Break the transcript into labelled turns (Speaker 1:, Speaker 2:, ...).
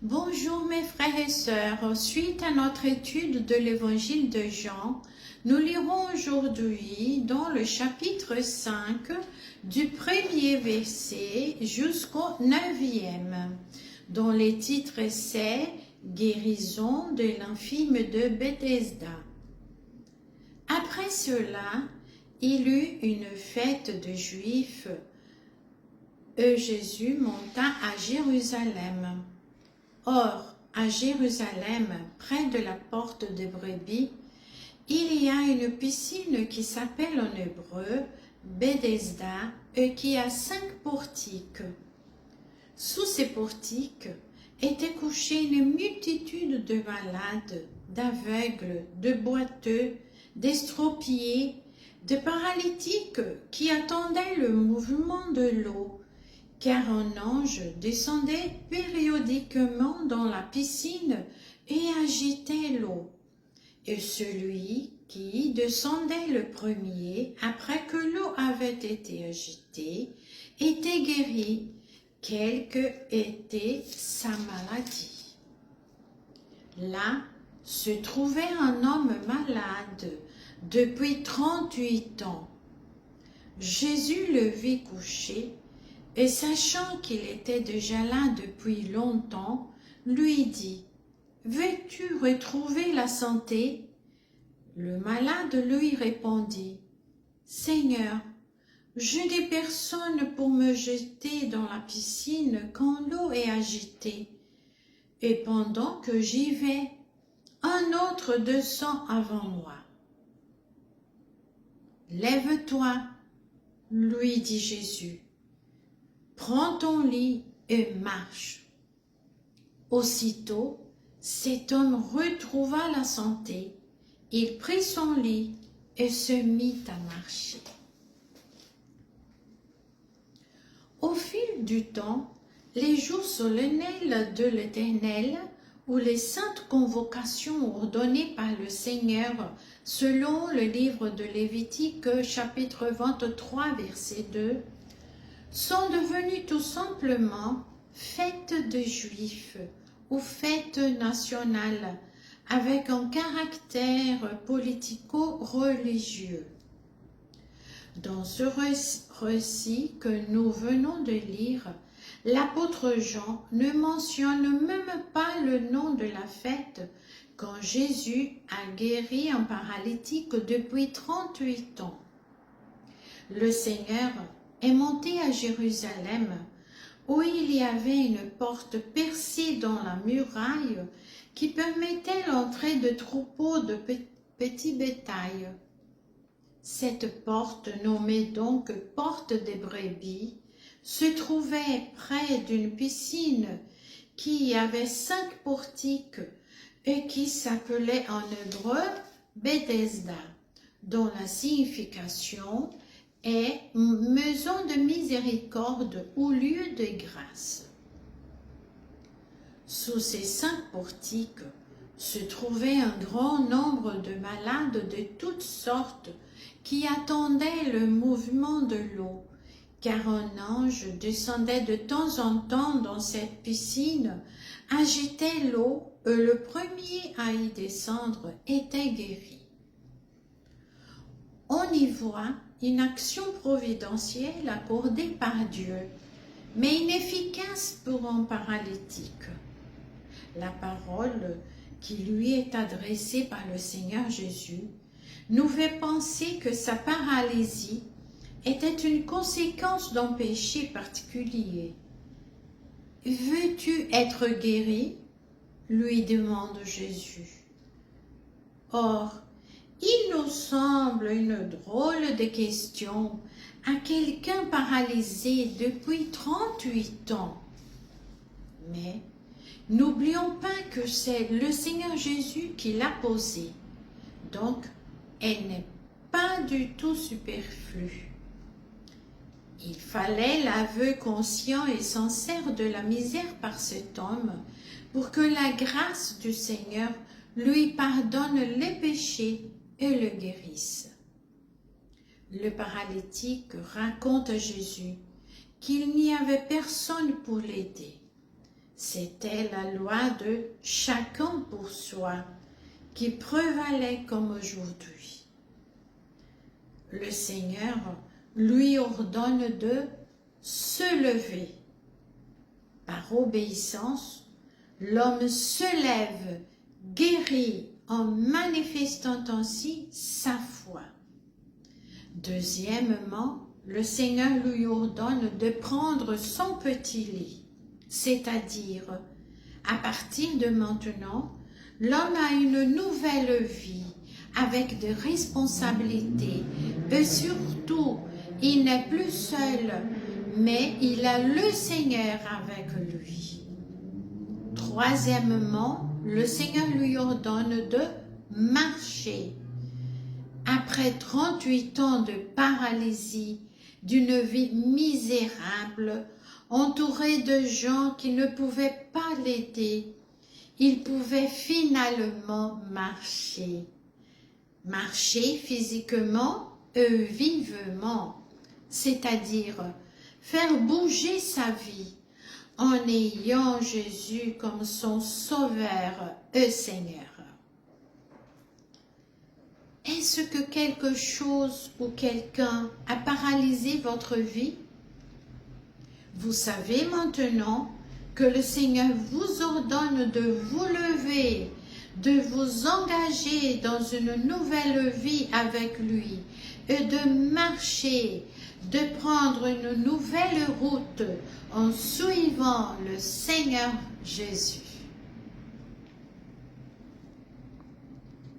Speaker 1: Bonjour mes frères et sœurs, suite à notre étude de l'évangile de Jean, nous lirons aujourd'hui dans le chapitre 5 du premier verset jusqu'au 9e, dont les titres c'est « Guérison de l'infime de Bethesda ». Après cela, il eut une fête de Juifs et Jésus monta à Jérusalem. Or, à Jérusalem, près de la porte des brebis, il y a une piscine qui s'appelle en hébreu Bethesda et qui a 5 portiques. Sous ces portiques étaient couchés une multitude de malades, d'aveugles, de boiteux, d'estropiés, de paralytiques qui attendaient le mouvement de l'eau, car un ange descendait périodiquement dans la piscine et agitait l'eau. Et celui qui descendait le premier, après que l'eau avait été agitée, était guéri, quelle que était sa maladie. Là se trouvait un homme malade depuis 38 ans. Jésus le vit couché, et sachant qu'il était déjà là depuis longtemps, lui dit « Veux-tu retrouver la santé ?» Le malade lui répondit « Seigneur, je n'ai personne pour me jeter dans la piscine quand l'eau est agitée, et pendant que j'y vais, un autre descend avant moi. »« Lève-toi, lui dit Jésus. Prends ton lit et marche. » Aussitôt, cet homme retrouva la santé. Il prit son lit et se mit à marcher. Au fil du temps, les jours solennels de l'Éternel, ou les saintes convocations ordonnées par le Seigneur, selon le livre de Lévitique, chapitre 23, verset 2, sont devenus tout simplement fêtes de Juifs ou fêtes nationales avec un caractère politico-religieux. Dans ce récit que nous venons de lire, l'apôtre Jean ne mentionne même pas le nom de la fête quand Jésus a guéri un paralytique depuis 38 ans. Le Seigneur est monté à Jérusalem, où il y avait une porte percée dans la muraille qui permettait l'entrée de troupeaux de petits bétail. Cette porte, nommée donc porte des brebis, se trouvait près d'une piscine qui avait 5 portiques et qui s'appelait en hébreu Bethesda, dont la signification est maison de miséricorde ou lieu de grâce. Sous ces 5 portiques se trouvait un grand nombre de malades de toutes sortes qui attendaient le mouvement de l'eau, car un ange descendait de temps en temps dans cette piscine, agitait l'eau et le premier à y descendre était guéri. On y voit une action providentielle accordée par Dieu, mais inefficace pour un paralytique. La parole qui lui est adressée par le Seigneur Jésus nous fait penser que sa paralysie était une conséquence d'un péché particulier. « Veux-tu être guéri ?» lui demande Jésus. Or, il nous semble une drôle de question à quelqu'un paralysé depuis 38 ans. Mais n'oublions pas que c'est le Seigneur Jésus qui l'a posée, donc elle n'est pas du tout superflue. Il fallait l'aveu conscient et sincère de la misère par cet homme pour que la grâce du Seigneur lui pardonne les péchés et le guérisse. Le paralytique raconte à Jésus qu'il n'y avait personne pour l'aider. C'était la loi de chacun pour soi qui prévalait comme aujourd'hui. Le Seigneur lui ordonne de se lever. Par obéissance, l'homme se lève, guéri en manifestant ainsi sa foi. Deuxièmement, le Seigneur lui ordonne de prendre son petit lit, c'est-à-dire, à partir de maintenant, l'homme a une nouvelle vie avec des responsabilités et surtout, il n'est plus seul, mais il a le Seigneur avec lui. Troisièmement, le Seigneur lui ordonne de marcher. Après 38 ans de paralysie, d'une vie misérable, entouré de gens qui ne pouvaient pas l'aider, il pouvait finalement marcher. Marcher physiquement et vivement, c'est-à-dire faire bouger sa vie en ayant Jésus comme son Sauveur et Seigneur. Est-ce que quelque chose ou quelqu'un a paralysé votre vie? Vous savez maintenant que le Seigneur vous ordonne de vous lever, de vous engager dans une nouvelle vie avec lui et de marcher, de prendre une nouvelle route en suivant le Seigneur Jésus.